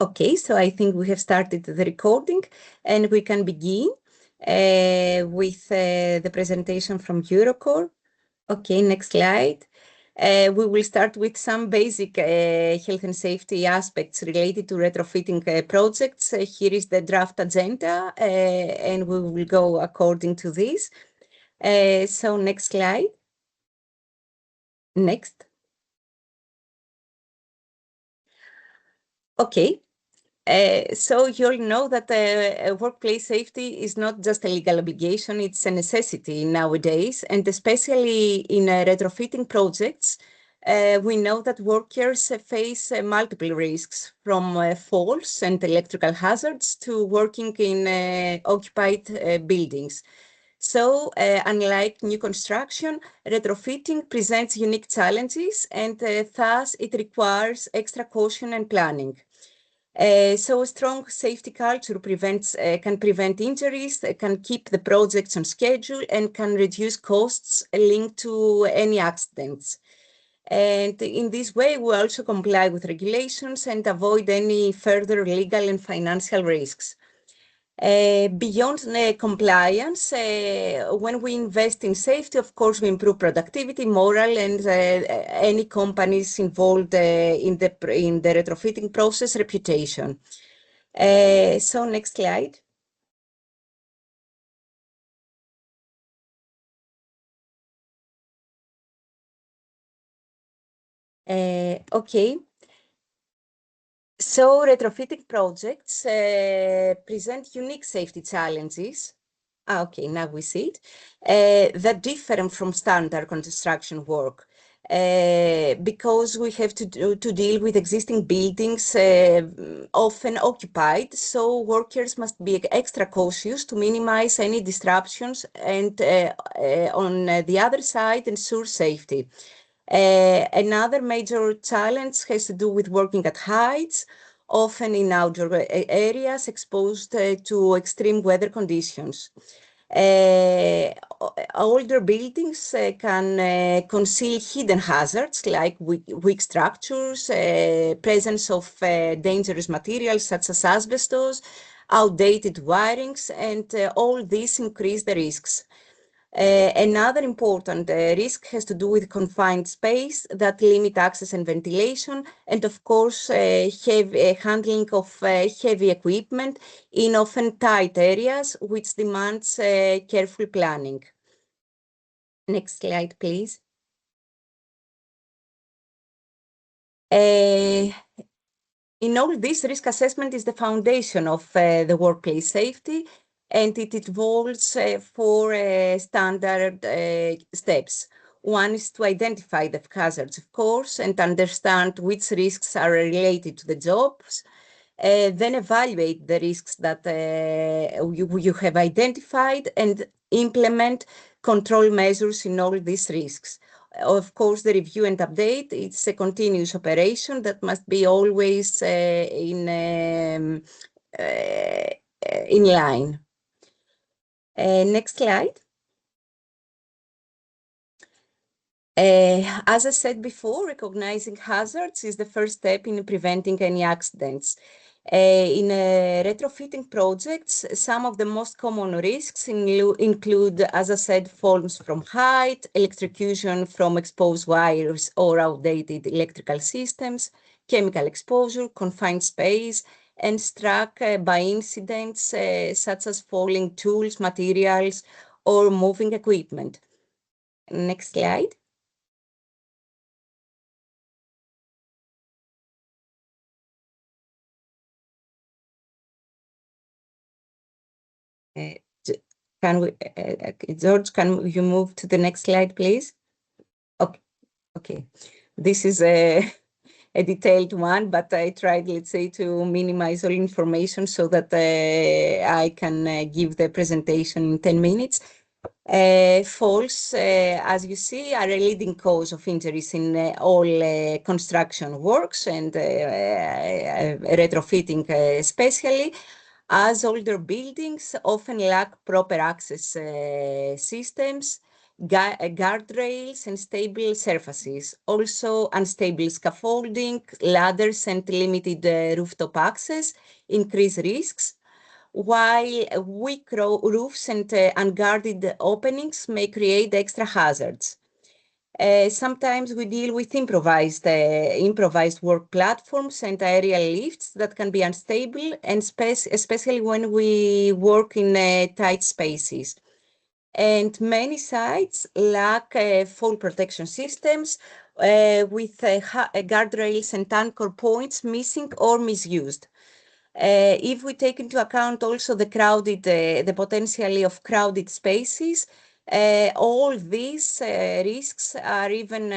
Okay, so I think we have started the recording and we can begin with the presentation from Eurocore. Okay, next slide. We will start with some basic health and safety aspects related to retrofitting projects. Here is the draft agenda and we will go according to this. So next slide. Next. Okay. So you all know that workplace safety is not just a legal obligation, it's a necessity nowadays, and especially in retrofitting projects, we know that workers face multiple risks, from falls and electrical hazards to working in occupied buildings. So, unlike new construction, retrofitting presents unique challenges, and thus it requires extra caution and planning. So a strong safety culture can prevent injuries, can keep the projects on schedule, and can reduce costs linked to any accidents. And in this way, we also comply with regulations and avoid any further legal and financial risks. Beyond compliance, when we invest in safety, of course, we improve productivity, morale, and any companies involved in the retrofitting process, reputation. So next slide. Okay. So retrofitting projects present unique safety challenges. Okay, now we see it. That different from standard construction work because we have to deal with existing buildings often occupied, so workers must be extra cautious to minimize any disruptions and on the other side ensure safety. Another major challenge has to do with working at heights, often in outdoor areas exposed to extreme weather conditions. Older buildings can conceal hidden hazards like weak structures, presence of dangerous materials such as asbestos, outdated wirings, and all this increase the risks. Another important risk has to do with confined space that limit access and ventilation, and of course, handling of heavy equipment in often tight areas, which demands careful planning. Next slide, please. In all this, risk assessment is the foundation of the workplace safety, and it involves four standard steps. One is to identify the hazards, of course, and understand which risks are related to the jobs. Then evaluate the risks that you have identified and implement control measures in all these risks. Of course, the review and update, it's a continuous operation that must be always in line. Next slide. As I said before, recognizing hazards is the first step in preventing any accidents. In retrofitting projects, some of the most common risks include, as I said, falls from height, electrocution from exposed wires or outdated electrical systems, chemical exposure, confined space, and struck by incidents such as falling tools, materials, or moving equipment. Next slide. Can we, George, can you move to the next slide, please? Okay. Okay. This is a detailed one, but I tried, let's say, to minimize all information so that I can give the presentation in 10 minutes. Falls, as you see, are a leading cause of injuries in all construction works and retrofitting especially, as older buildings often lack proper access systems. guardrails and stable surfaces, also unstable scaffolding, ladders and limited rooftop access increase risks, while weak roofs and unguarded openings may create extra hazards. Sometimes we deal with improvised work platforms and aerial lifts that can be unstable, and especially when we work in tight spaces. And many sites lack fall protection systems with guardrails and anchor points missing or misused. If we take into account also the potentially of crowded spaces, all these risks are even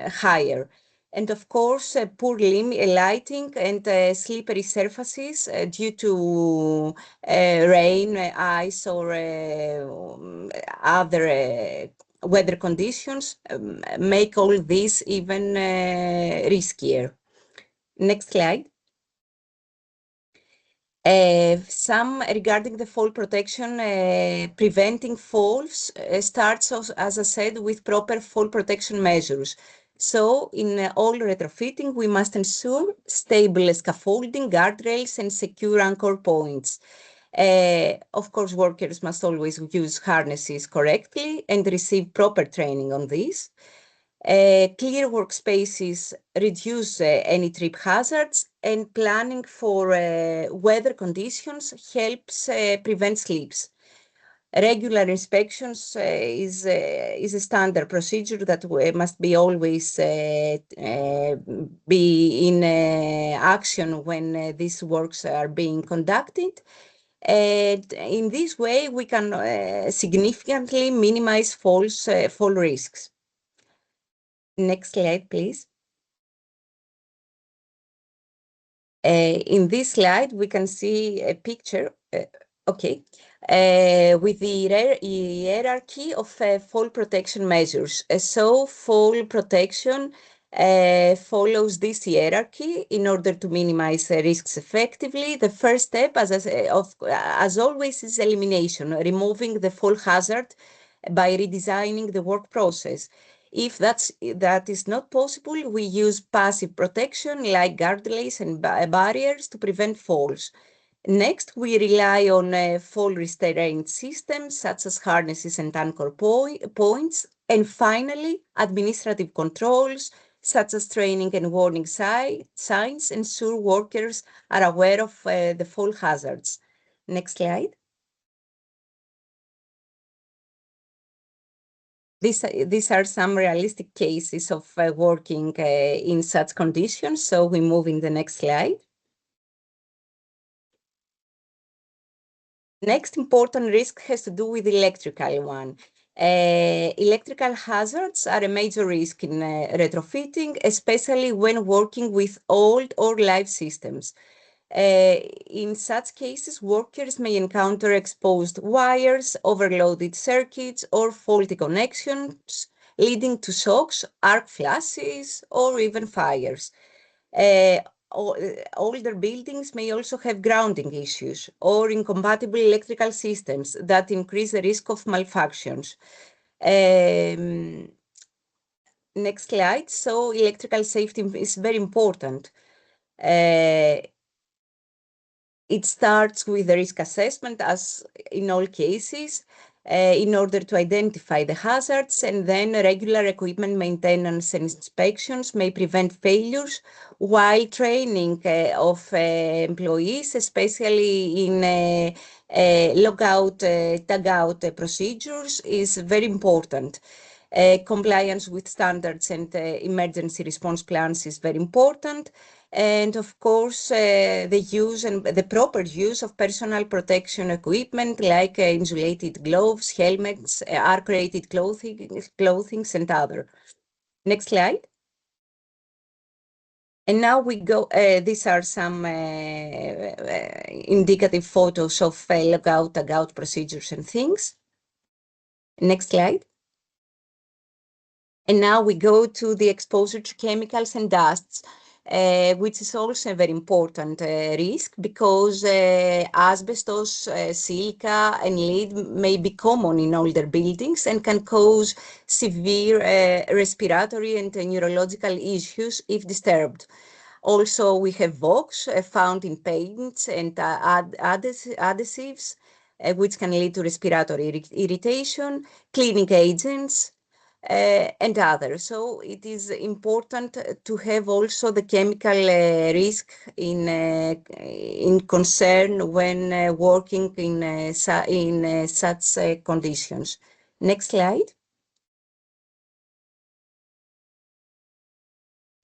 higher. And of course, poor lighting and slippery surfaces due to rain, ice, or other weather conditions make all this even riskier. Next slide. Some regarding the fall protection, preventing falls starts, as I said, with proper fall protection measures. So in all retrofitting, we must ensure stable scaffolding, guardrails, and secure anchor points. Of course, workers must always use harnesses correctly and receive proper training on this. Clear workspaces reduce any trip hazards, and planning for weather conditions helps prevent slips. Regular inspections is a standard procedure that must be always be in action when these works are being conducted. And in this way, we can significantly minimize fall risks. Next slide, please. In this slide, we can see a picture, with the hierarchy of fall protection measures. So fall protection follows this hierarchy in order to minimize risks effectively. The first step, as always, is elimination, removing the fall hazard by redesigning the work process. If that is not possible, we use passive protection like guardrails and barriers to prevent falls. Next, we rely on fall restraint systems such as harnesses and anchor points. And finally, administrative controls such as training and warning signs ensure workers are aware of the fall hazards. Next slide. These are some realistic cases of working in such conditions. So we move in the next slide. Next important risk has to do with electrical one. Electrical hazards are a major risk in retrofitting, especially when working with old or live systems. In such cases, workers may encounter exposed wires, overloaded circuits, or faulty connections, leading to shocks, arc flashes, or even fires. Older buildings may also have grounding issues or incompatible electrical systems that increase the risk of malfunctions. Next slide. So electrical safety is very important. It starts with the risk assessment, as in all cases, in order to identify the hazards, and then regular equipment maintenance and inspections may prevent failures, while training of employees, especially in logout, tagout procedures, is very important. Compliance with standards and emergency response plans is very important. And of course, the use and the proper use of personal protection equipment like insulated gloves, helmets, arc-rated clothing, and other. Next slide. And now we go, these are some indicative photos of logout, tagout procedures and things. Next slide. And now we go to the exposure to chemicals and dusts. which is also a very important risk because asbestos, silica, and lead may be common in older buildings and can cause severe respiratory and neurological issues if disturbed. Also, we have VOX found in paints and adhesives, which can lead to respiratory irritation, cleaning agents, and others. So it is important to have also the chemical risk in concern when working in such conditions. Next slide.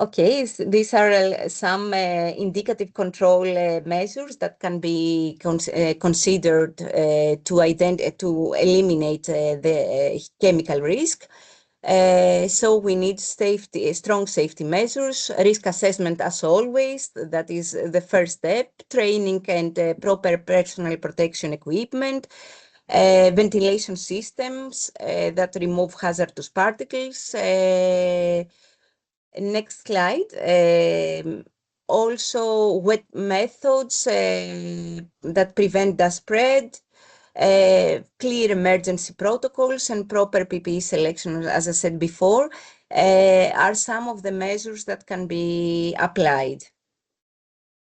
Okay, these are some indicative control measures that can be considered to eliminate the chemical risk. So we need strong safety measures, risk assessment as always, that is the first step, training and proper personal protection equipment, ventilation systems that remove hazardous particles. Next slide. Also wet methods that prevent dust spread, clear emergency protocols and proper PPE selection, as I said before, are some of the measures that can be applied.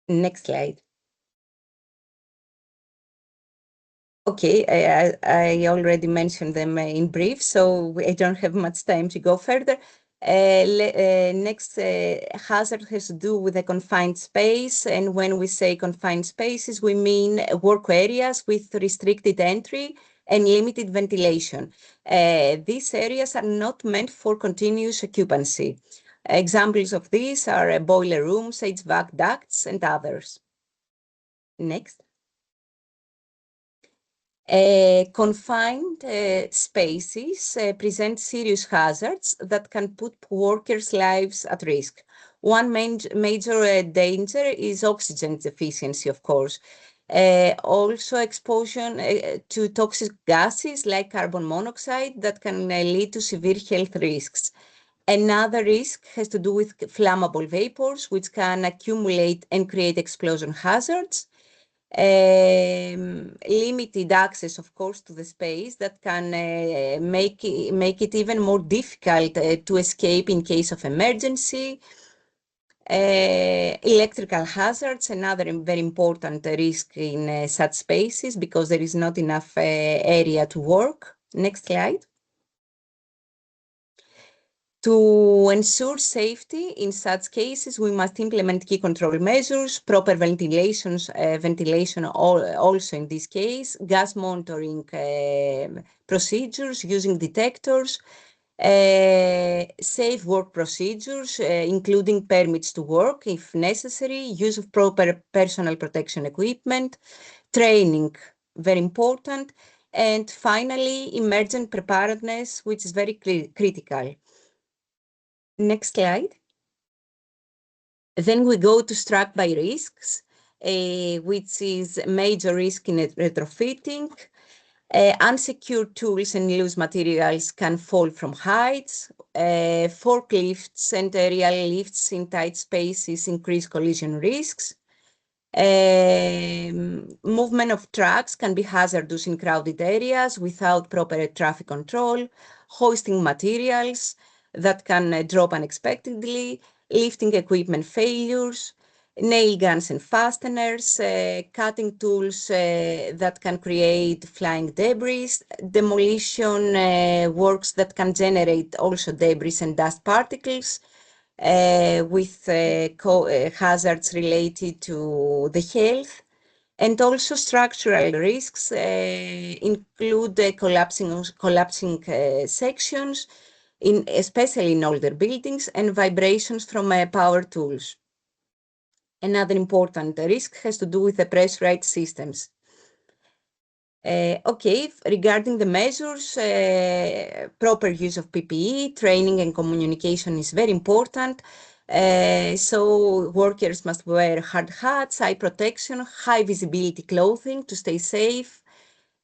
Next slide. Okay, I already mentioned them in brief, so I don't have much time to go further. Next hazard has to do with a confined space, and when we say confined spaces, we mean work areas with restricted entry and limited ventilation. These areas are not meant for continuous occupancy. Examples of these are boiler rooms, HVAC ducts, and others. Next. Confined spaces present serious hazards that can put workers' lives at risk. One major danger is oxygen deficiency, of course. Also exposure to toxic gases like carbon monoxide that can lead to severe health risks. Another risk has to do with flammable vapors, which can accumulate and create explosion hazards. Limited access, of course, to the space that can make it even more difficult to escape in case of emergency. Electrical hazards, another very important risk in such spaces because there is not enough area to work. Next slide. To ensure safety in such cases, we must implement key control measures, proper ventilation also in this case, gas monitoring procedures using detectors, safe work procedures, including permits to work if necessary, use of proper personal protection equipment, training, very important, and finally, emergent preparedness, which is very critical. Next slide. Then we go to struck by risks, which is a major risk in retrofitting. Unsecured tools and loose materials can fall from heights. Forklifts and aerial lifts in tight spaces increase collision risks. Movement of trucks can be hazardous in crowded areas without proper traffic control. Hoisting materials that can drop unexpectedly, lifting equipment failures, nail guns and fasteners, cutting tools that can create flying debris, demolition works that can generate also debris and dust particles, with hazards related to the health. And also structural risks include collapsing sections, especially in older buildings, and vibrations from power tools. Another important risk has to do with the pressurized systems. Okay, regarding the measures, proper use of PPE, training and communication is very important. So workers must wear hard hats, eye protection, high visibility clothing to stay safe,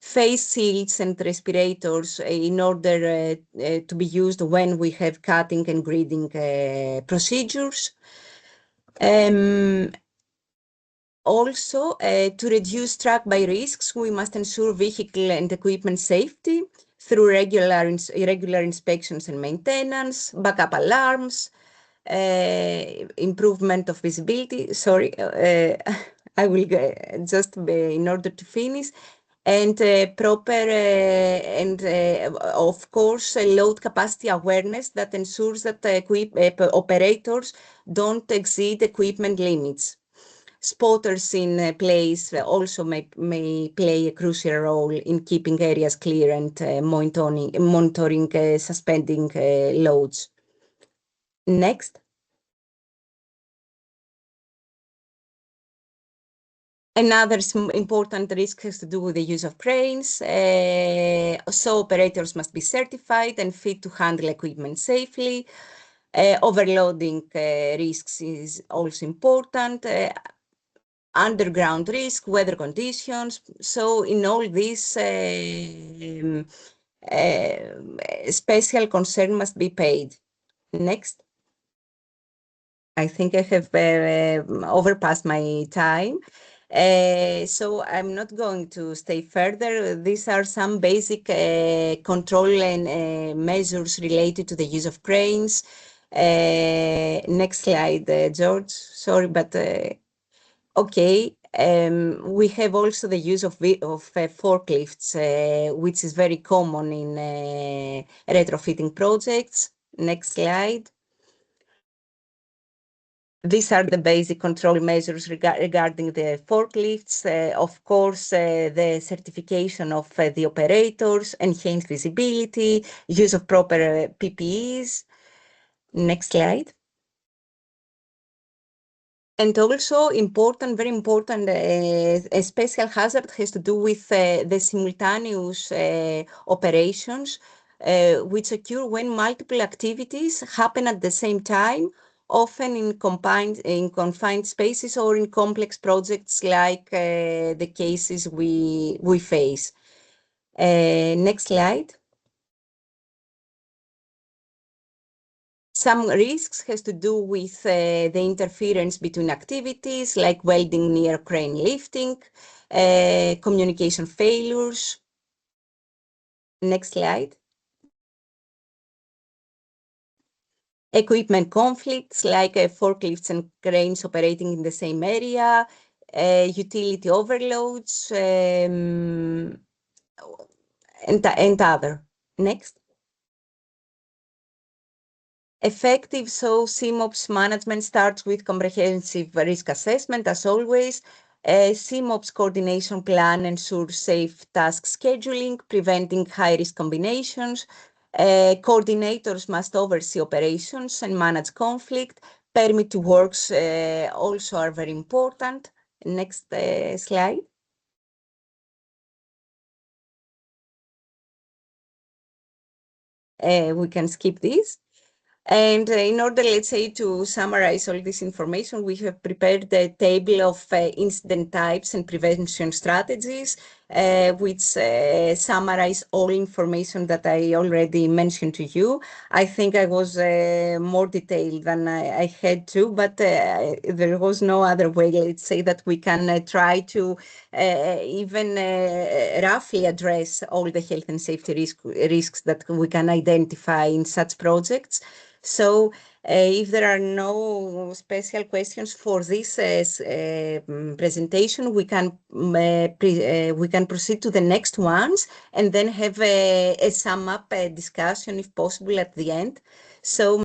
face shields and respirators in order to be used when we have cutting and grading procedures. Also, to reduce track-by risks, we must ensure vehicle and equipment safety through regular inspections and maintenance, backup alarms, improvement of visibility. Sorry, I will just in order to finish. And proper and of course load capacity awareness that ensures that operators don't exceed equipment limits. Spotters in place also may play a crucial role in keeping areas clear and monitoring suspending loads. Next. Another important risk has to do with the use of cranes. So operators must be certified and fit to handle equipment safely. Overloading risks is also important. Underground risk, weather conditions. So in all this, special concern must be paid. Next. I think I have overpassed my time. So I'm not going to stay further. These are some basic control and measures related to the use of cranes. Next slide, George. Sorry, but okay. We have also the use of forklifts, which is very common in retrofitting projects. Next slide. These are the basic control measures regarding the forklifts. Of course, the certification of the operators, enhanced visibility, use of proper PPEs. Next slide. And also important, very important, a special hazard has to do with the simultaneous operations, which occur when multiple activities happen at the same time, often in confined spaces or in complex projects like the cases we face. Next slide. Some risks has to do with the interference between activities like welding near crane lifting, communication failures. Next slide. Equipment conflicts like forklifts and cranes operating in the same area, utility overloads, and other. Next. Effective CMOPS management starts with comprehensive risk assessment, as always. CMOPS coordination plan ensures safe task scheduling, preventing high-risk combinations. Coordinators must oversee operations and manage conflict. Permit to works also are very important. Next slide. We can skip this. And in order, let's say, to summarize all this information, we have prepared a table of incident types and prevention strategies, which summarize all information that I already mentioned to you. I think I was more detailed than I had to, but there was no other way, let's say, that we can try to even roughly address all the health and safety risks that we can identify in such projects. So if there are no special questions for this presentation, we can proceed to the next ones and then have a sum up discussion if possible at the end. So